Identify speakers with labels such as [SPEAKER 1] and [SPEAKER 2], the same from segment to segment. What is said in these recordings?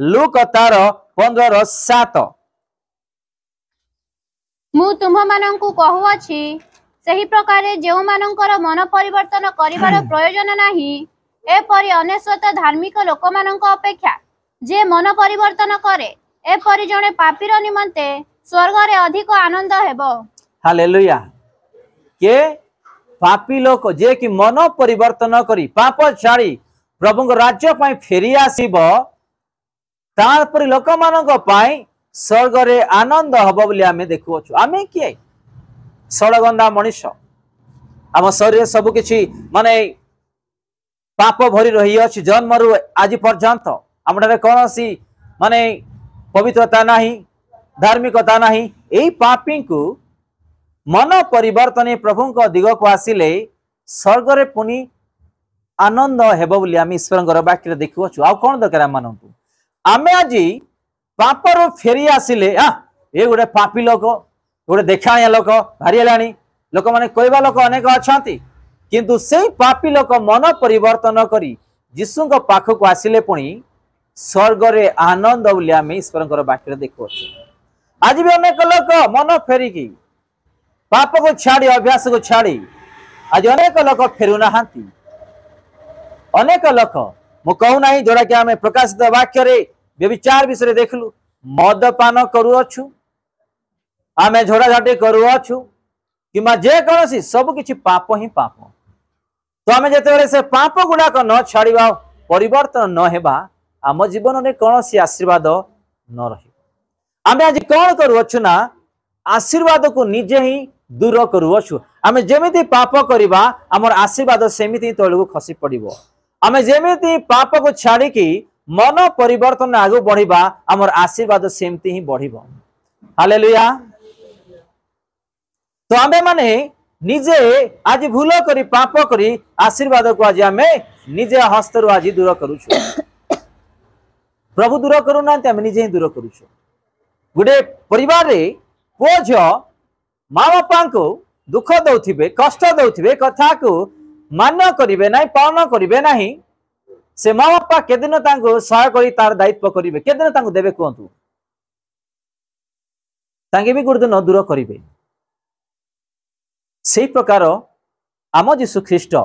[SPEAKER 1] Look तार 15:7
[SPEAKER 2] मु तुम्हामानंकु कहूअछि सही प्रकार जो मानकर मन परिवर्तन करिवार प्रयोजन नाही एपरि अनेशत धार्मिक लोकमानंक अपेक्षा जे मन परिवर्तन करे एपरि जणे पापीर निमंते स्वर्ग रे अधिक आनंद हेबो।
[SPEAKER 1] हालेलुया। के पापी लोक जे कि मन परिवर्तन करी पाप छाड़ी प्रभु राज्य पाई फेरी आसीबो तापरि लोक मानक पाई स्वर्ग रे आनंद हबो बोली आमे देखुछु। आमे किए सड़गंदा मनुष्य आम शरीर सब किछि माने पाप भरी रही अछि जन्म रु आज पर्यंत हमरे कोनोसी माने पवित्रता नाही धार्मिकता नाही। एई पापी को मन परिवर्तन प्रभु को दिग को आसिले स्वर्ग रे पुनी आनंद हेबो बोली आमे ईश्वरंकर वाक्य देखुछु। आ कोन दरकार मानंतु आमे आज पाप रो फेरी आसिले ए गोटे पापी लोक गोटे देखाणिया लोक भारी हेलाणी लोक माने कहवा लोक अनेक अछंती किंतु से पापी लोक मन परिवर्तन करी यीशु को पाख को आसिले पुणी स्वर्ग रे आनंद बोली आमे ईश्वरंकर वाक्य देखुछु। आज भी अनेक लोक मन फेरिकी पाप को छाड़ी अभ्यास को छाड़ी आज अनेक लोक फेरु नाहांती। अनेक लोक मु कहू नाही जोड़ा कि आमे प्रकाशित वाक्य रे व्यभिचार विषय देखलु मदपान करूअछु आमे झोड़ा झाटी करूअछु किमा जे कोनसी सब किछि पाप ही पाप। तो आमे जेते से पाप गुडाक न छाड़ीबा परिवर्तन न हेबा आम जीवन में कोनसी आशीर्वाद न रही। आमे आज कोन करूअछु ना आशीर्वाद को निजे ही दूर करूअछु। आमे जेमिति पाप करिबा हमर आशीर्वाद सेमिति तळु खसी पड़िबो। आमे जेमिति पाप को छाड़ी की मन परिवर्तन आगु बढ़िबा हमर आशीर्वाद सेमती ही बढ़िबो। हालेलुया। तो आमे माने निजे आज भूल करी पाप करी आशीर्वाद को आज आमे निजे हस्तरु आज दूर करूछु। प्रभु दूर करू ना आमे निजे ही दूर करूछु। गुडे परिवार रे पुओ झियो माँ बापा को दुख दउथिबे कष्ट दउथिबे कथा को मान्य करिवे नाही पालन करिवे नाही से माँ बापा केदिन तांको सहाय करी तार दायित्व करिवे केदिन तांको देबे कहंतु तांगे भी गुरुदिन दूर करिवे। सेही प्रकार आम यीशु ख्रीष्ट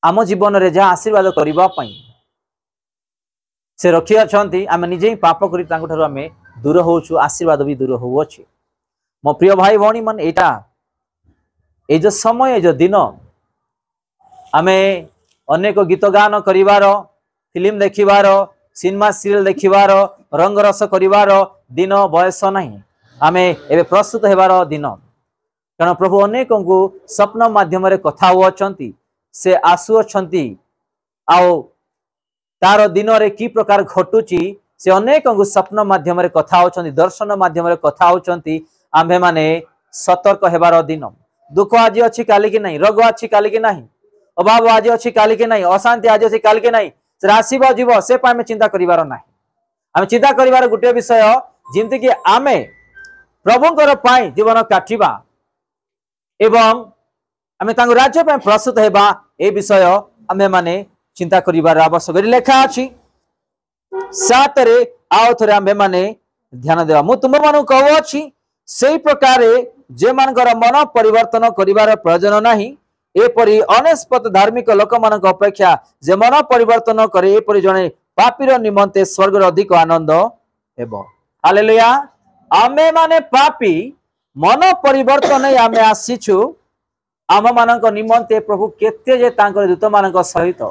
[SPEAKER 1] आम जीवन रे जा आशीर्वाद करबा पई से रखी अछंती आमे निजे ही पाप करी तांको ठारो आमे दूर होउछु आशीर्वाद भी दूर होउछि। मो प्रिय भाई भौणी मन एटा ए जो समय ए जो दिन आमे अनेक गीत गान करिवार फिल्म देखिवार सिनेमा सीरियल देखिवार रंग रस करिवार दिन बयस नहीं आमे एबे प्रस्तुत हेबार दिन कारण प्रभु अनेक को स्वप्न माध्यम रे कथा होअछंती से आसुअछंती आउ तार दिन रे की प्रकार घटुची से अनेक को स्वप्न माध्यम रे कथा होछंती दर्शन माध्यम रे कथा होछंती आम्भे माने सतर्क हेबार दिन। दुख आज अच्छी काली की नहीं रोग अच्छी काली की नहीं अभाव आज अच्छी काली के नहीं अशांति आज अच्छी काली के नहीं आसब जीव से आम चिंता करिवार नहीं। आम चिंता करिवार गोटे विषय जिमती कि आमे प्रभुंकर पाई जीवन काटिबा एवं आमे तांको राज्य पाई प्रस्तुत हेबा ए विषय आमे माने चिंता करिवार आवश्यक लेखा अछि 7 रे आउ थरे आमे माने ध्यान देवा। मु तुम मानु कहू अछि सेही प्रकार जे मानकर मन परिवर्तन करिवार प्रयोजन नाही एपरी अनेस्पत धार्मिक लोक मानक अपेक्षा जे मन परिवर्तन करे एपरी जणे पापीर निमंते स्वर्ग रे अधिक आनंद हेबो। हालेलुया। आमे माने पापी मन परिवर्तन आमे आसीछु आम मानक निमंते प्रभु केते जे तांकर दूत मानक सहित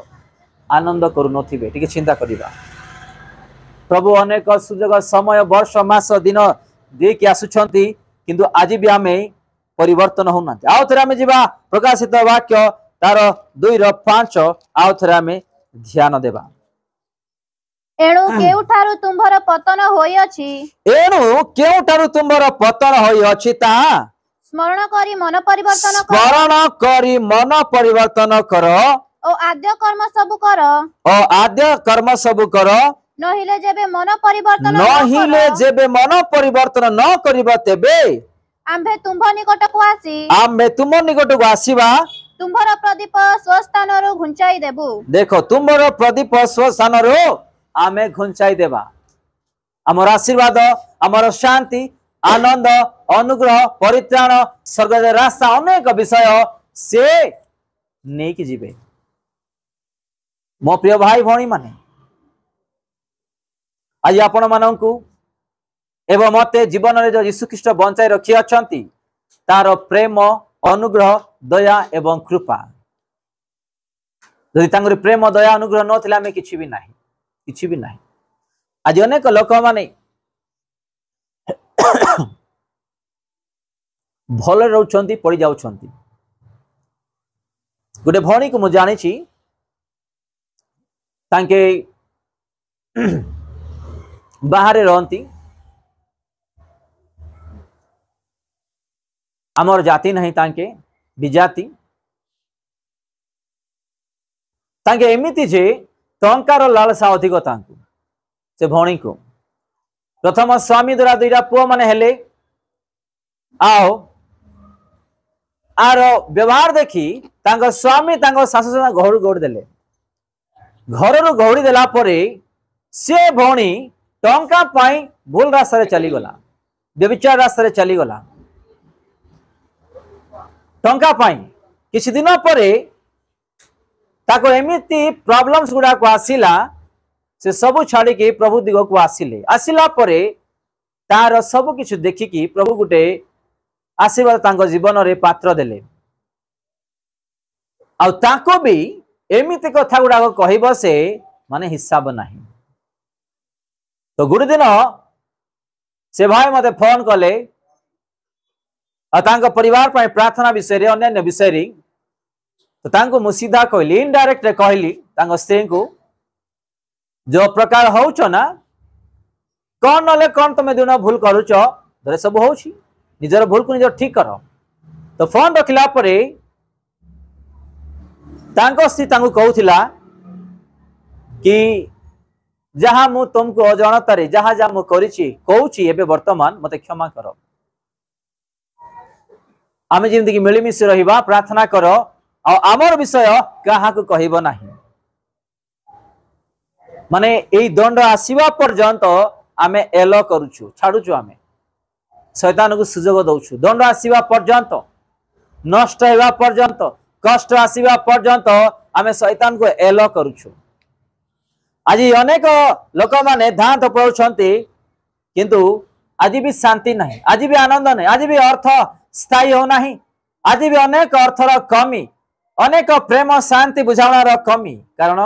[SPEAKER 1] आनंद करू नथिबे टिके चिंता करिबा। प्रभु अनेक सुजग समय वर्ष मास दिन दे के आसुछंती किंतु आज भी आमे परिवर्तन होना। आउ थरे आमे जिबा प्रकाशित वाक्य तार 2:5 आउ थरे आमे ध्यान देबा।
[SPEAKER 2] एणु केउठारु तुम्भर पतन होई अछि
[SPEAKER 1] एणु केउठारु तुम्भर पतन होई अछि ता
[SPEAKER 2] स्मरण करी मन परिवर्तन कर
[SPEAKER 1] स्मरण करी मन परिवर्तन कर
[SPEAKER 2] ओ आद्य कर्म सब कर
[SPEAKER 1] ओ आद्य कर्म सब कर
[SPEAKER 2] नहिले जेबे मन परिवर्तन
[SPEAKER 1] नहिले जेबे मन परिवर्तन न करिबा तेबे
[SPEAKER 2] आम्भे तुम निकट को आसी
[SPEAKER 1] आम्भे तुम निकट को आसीबा
[SPEAKER 2] तुम्भर प्रदीप स्वस्थान घुंचाई देबु।
[SPEAKER 1] देखो तुमर प्रदीप स्वस्थान आमे घुंचाई देबा। आमर आशीर्वाद, आमर शांति, आनंद, अनुग्रह, परित्राण, स्वर्ग रास्ता अनेक विषय से नहीं कि जीवे। मो प्रिय भाई भौणी माने आज आपण माननकु एवं मते जीवन रे जो यीशु ख्रीष्ट बंचाई रखी अछंती तार प्रेम, अनुग्रह, दया एवं कृपा। यदि तांगरी प्रेम, दया, अनुग्रह नथिला आमे किछि भी नाही, किछि भी नाही। आज अनेक लोक माने भल रहउछंती पड़ी जाउछंती। गोटे भौणी को मु जानि छी तांके बाहर रहती, आमर जाति नहीं तांके विजाति, तांके एमिति जे टंकार लालसा अधिक तांकु से भौणी को प्रथम स्वामी द्वारा दुईटा पुआ माने हेले आओ आर व्यवहार देखी तांको स्वामी तांको सासु सना घर गौड़ी देले। घर गौड़ी देला परे से भौणी टंका पाई भूल रास्ता चली गला, व्यभिचार रास्ता चली गला। टंका पाई किछि दिन परे ताको एमिति प्रॉब्लम्स गुडा को आसिला, से सब छाड़ी के प्रभु दिग को आसिले। आसिला परे तार सब किछु देखि कि प्रभु गुटे आशीर्वाद तांको जीवन रे पात्र देले। आ ताको भी एमिति कथा गुडा को कहिबो से माने हिसाब नाही। तो गुड दिन से भाई मते फोन कले और तांको परिवार पर प्रार्थना विषय रे अन्य विषय रे। तो तांको मु सीधा कहली, इनडायरेक्ट रे कहली तांको स्त्री को जो प्रकार होउछ ना कौन नले कौन तुम दिन भूल करूछ धरे सब होउछि, निजर भूल को निजर ठीक करो। तो फोन रखिला परे तांको स्त्री तांको कहउथिला कि जहा मु तुमको अजाणतारे जहा जहा मु करिछि कहउछि एबे वर्तमान मते क्षमा करो। आमे जिंदगी की मिलिमिशि रहिबा, प्रार्थना करो और आमर विषय कहा को कहइबो नाही। माने एई दंड आसीबा पर्यंत आमे एलो करूछु, छाडुछु, आमे शैतान को सुजोग दउछु। दंड आसीबा पर्यंत, नष्ट हेबा पर्यंत, कष्ट आसीबा पर्यंत आमे शैतान को एलो करूछु। आज अनेक लोक माने धांत पड़ुछंती किंतु आज भी शांति नहीं, आज भी आनंद नहीं, आज भी अर्थ स्थायी हो नहीं, आज भी अनेक अर्थर कमी, अनेक प्रेम शांति बुझावणार कमी। कारण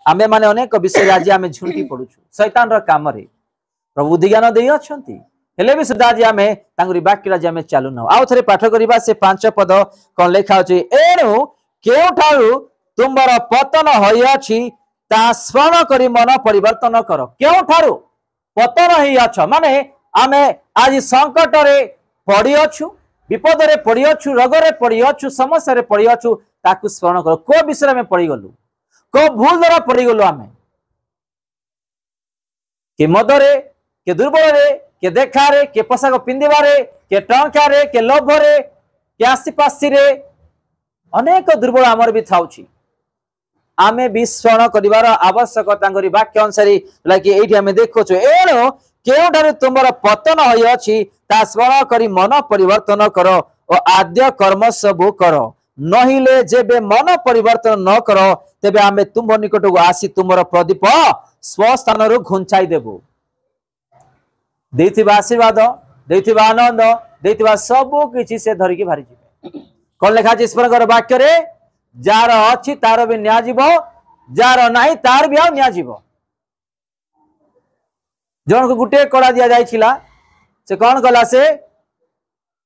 [SPEAKER 1] आमे माने अनेक विषय आज आमे झुंटी पड़ुछु शैतान र काम रे। प्रभु बुद्धि ज्ञान देई अछंती हेले भी सुद्धा आज आमे तांगरी वाक्य आज आमे चालू न। आउ थरे पाठ करिबा से 5 पद कोन लेखा अछि, एणु केउठारु तुमर पतन होई अछि ता स्मरण करी मन परिवर्तन करो। केउठारु पतन होई अछ माने आमे आज संकट रे पड़ी अछु, विपद रे पड़ी अछु, रोग रे पड़ी अछु, समस्या रे पड़ी अछु, ताकु स्मरण करो। को विषय में पड़ी गलु, को भूल द्वारा पड़ी गलु आमे, के मदरे, के दुर्बल रे, के देखा रे, के पोशाक पिंदिबा रे, के टंका रे, के लोभ रे, के आसीपासी रे अनेक दुर्बल आमर भी थाउछि। आमे भी स्मरण करिवार आवश्यकता करी वाक्य अनुसार लागी एठी आमे देखोछु, एणु केउठारु तुमर पतन होई अछि ता स्मरण करी मन परिवर्तन करो और आद्य कर्म सब करो। नहिले जेबे मन परिवर्तन न करो तेबे आमे तुम निकट को आसी तुमर प्रदीप स्वस्थान रु घुंचाई देबु। देथिबा आशीर्वाद, देथिबा आनंद, देथिबा सब किछि से धरि के भारी जिवे। कोन लेखा अछि ईश्वर वाक्य रे, जार अछि तार भी न्या जीव, जार नाही तार भी आ न्या जीव। जन को गुटे कड़ा दिया जाइछिला, से कौन कला से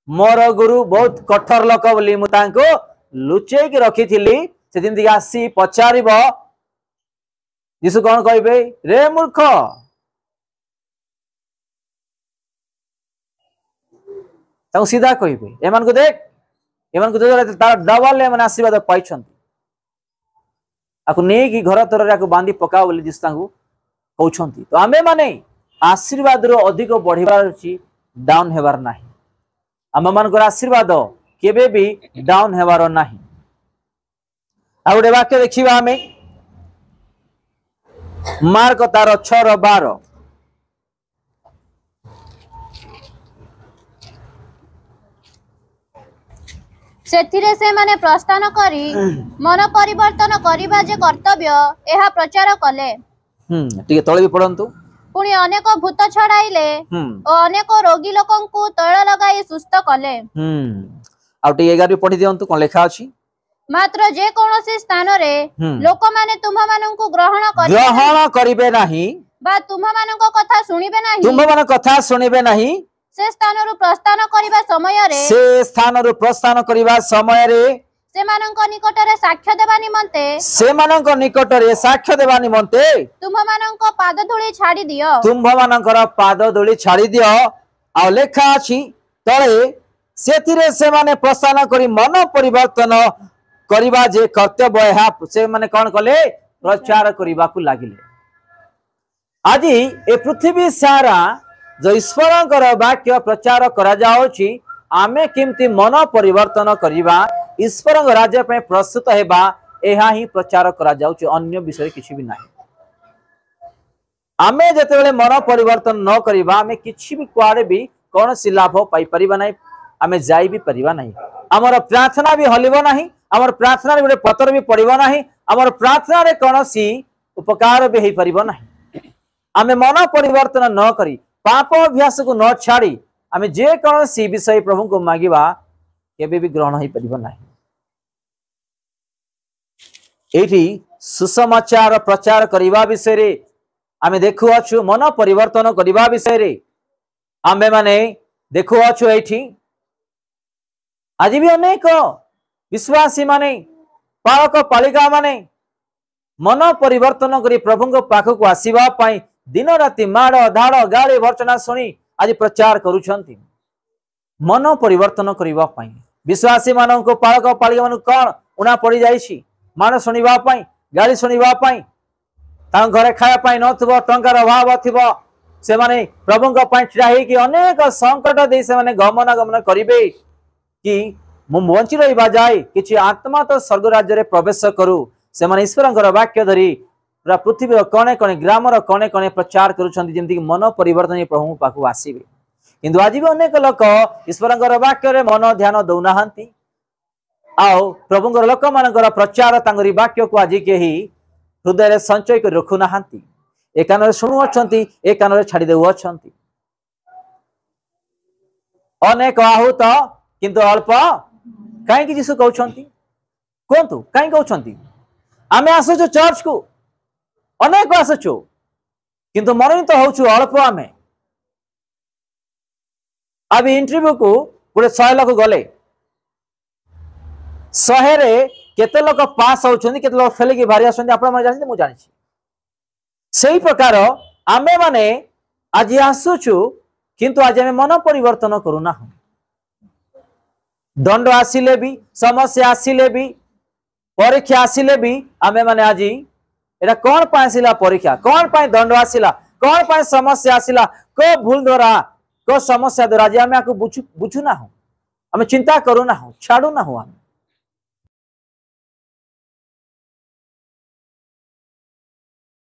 [SPEAKER 1] मोर गुरु बहुत कठोर लोक बोली मु तांको लुचै के रखी थिली। से दिन दिया आसी पचारिबो यीशु कौन कहबे, रे मूर्ख ताऊ सीधा कहबे एमान को देख, एमान को तार डबल एमान आशीर्वाद पाइछंती। आकु नै कि घर तोर आकु बांधी पकाओ बोली यीशु तांको कहउछंती। तो आमे माने आशीर्वाद रो अधिक बढ़िबार अछि, डाउन हेबार नाही। आम मानकर आशीर्वाद केबे भी डाउन हेबार नाही। आ गोटे वाक्य देखिबा आमे मार्क तार 6:12
[SPEAKER 2] ସେଥିରେ ସେମାନେ ପ୍ରସ୍ଥାନ କରି ମନ ପରିବର୍ତ୍ତନ କରିବା ଯେ କର୍ତ୍ତବ୍ୟ ଏହା ପ୍ରଚାର କଲେ।
[SPEAKER 1] ଟିକେ ତଳେ ବି ପଢନ୍ତୁ।
[SPEAKER 2] ପୁଣି ଅନେକ ଭୂତ ଛଡାଇଲେ ଓ ଅନେକ ରୋଗୀ ଲୋକଙ୍କୁ ତୈଳ ଲଗାଇ ସୁସ୍ଥ କଲେ।
[SPEAKER 1] ଆଉ ଟିକେ 11 ବି ପଢି ଦିଅନ୍ତୁ କଣ ଲେଖା ଅଛି।
[SPEAKER 2] ମାତ୍ର ଯେ କୌଣସି ସ୍ଥାନରେ ଲୋକମାନେ ତୁମମାନଙ୍କୁ ଗ୍ରହଣ
[SPEAKER 1] କରିବେ ନାହିଁ
[SPEAKER 2] ବା ତୁମମାନଙ୍କ କଥା ଶୁଣିବେ ନାହିଁ,
[SPEAKER 1] ତୁମମାନଙ୍କ କଥା ଶୁଣିବେ ନାହିଁ,
[SPEAKER 2] ସେ ସ୍ଥାନରୁ ପ୍ରସ୍ଥାନ କରିବା ସମୟରେ ସେମାନଙ୍କ ନିକଟରେ ସାକ୍ଷ୍ୟ ଦେବା ନିମନ୍ତେ ତୁମମାନଙ୍କ ପାଦ ଧୂଳି ଛାଡି ଦିଅ।
[SPEAKER 1] ଆଉ ଲେଖା ଅଛି ତଳେ ସେଥିରେ ସେମାନେ ପ୍ରସ୍ଥାନ କରି ମନ ପରିବର୍ତ୍ତନ କରିବା ଯେ କର୍ତ୍ତବ୍ୟ ଏହା ସେମାନେ କଣ କଲେ? ପ୍ରଚାର କରିବାକୁ ଲାଗିଲେ। ଆଜି ଏ ପୃଥିବୀ ସାରା जो ईश्वर वाक्य प्रचार करा जाउछि आमे किमती मन परिवर्तन करिबा ईश्वर राज्य पे प्रस्तुत हेबा एहा ही प्रचार करा जाउछि, अन्य विषय किछि भी नाही। आमे जेतेबेले मन परिवर्तन न करिबा आमे किछि भी कुआडे भी कोनोसी लाभ पाई परिबा नाही, आमे जाई भी परिबा नाही, हमर प्रार्थना भी हलिबो नाही, हमर प्रार्थना रे गोटे पत्र भी पड़िबो नाही, हमर प्रार्थना रे कोनोसी उपकार भी हेई परिबो नाही। आमे मन परिवर्तन न करी पाप अभ्यास को न छाड़ी आमे जे कौन विषय प्रभु को मागिबा केबे भी ग्रहण हो परिबो नाही। एठी सुसमाचार प्रचार करिबा विषय रे आमे देखु अछु, मन परिवर्तन करिबा विषय रे आमे माने देखु अछु। एठी आज भी अनेक विश्वासी माने पालक पालिका माने मन परिवर्तन करी प्रभु को पाख को आसीबा पाई दिन राति माड़ धाड़ गाड़ी भर्चना शुणी आज प्रचार करुछंती मन परिवर्तन करिबा पाई। विश्वासी मानन को पालक पालिका मन कोन उना पड़ी जाईछि माड़ शुनिबा पाई, गाड़ी शुनिबा पाई, तां घरे खाया पाई नथबो, टंकार अभाव थिबो, से माने प्रभु को पाई छिड़ा कि अनेक संकट दे से माने गमन करिवे कि मु बंची रहिबा जाय किछि आत्मा तो स्वर्ग राज्य रे प्रवेश करू। से माने ईश्वरंकर वाक्य धरी पूरा पृथ्वी कणे कणे ग्रामर कणे कणे प्रचार करुछंती जेमति कि मन परिवर्तन प्रभु पाखु आसीबे। किंतु आज भी अनेक लोक ईश्वरंकर वाक्य रे मन ध्यान दउनाहांती आउ प्रभुंकर लोक मानकर प्रचार तांगरी वाक्य को आज केही हृदय रे संचय कर रखु नाहांती। ए कान शुणु अछंती, ए कान छाड़ी देउ अछंती। अनेक आहुत किंतु अल्प काई कि जीसु कहउछंती कोंतु काई कहउछंती आमे आसुछु चर्च को अनेक आसुछु किंतु मनोनीत होउछु अल्प। आमे अभी इंटरव्यू को गोटे 100 लोक गले 100 रे केते लोक पास होउछंती केते लोक फेल की भारी आछंती आपण माने जानि मु जानि छी। सेही प्रकार आमे माने आज आसुछु किंतु आज आमे मन परिवर्तन करूना। दंड आसिले भी, समस्या आसिले भी, परीक्षा आसिले भी आमे माने आज एटा कौन पाए आसिला परीक्षा, कौन पाए दंड आसिला, कौन पाए समस्या आसिला, को भूल द्वारा को समस्या द्वारा जे आमे आकु बुझु ना हो, आमे चिंता करू ना हो, छाड़ू ना हो।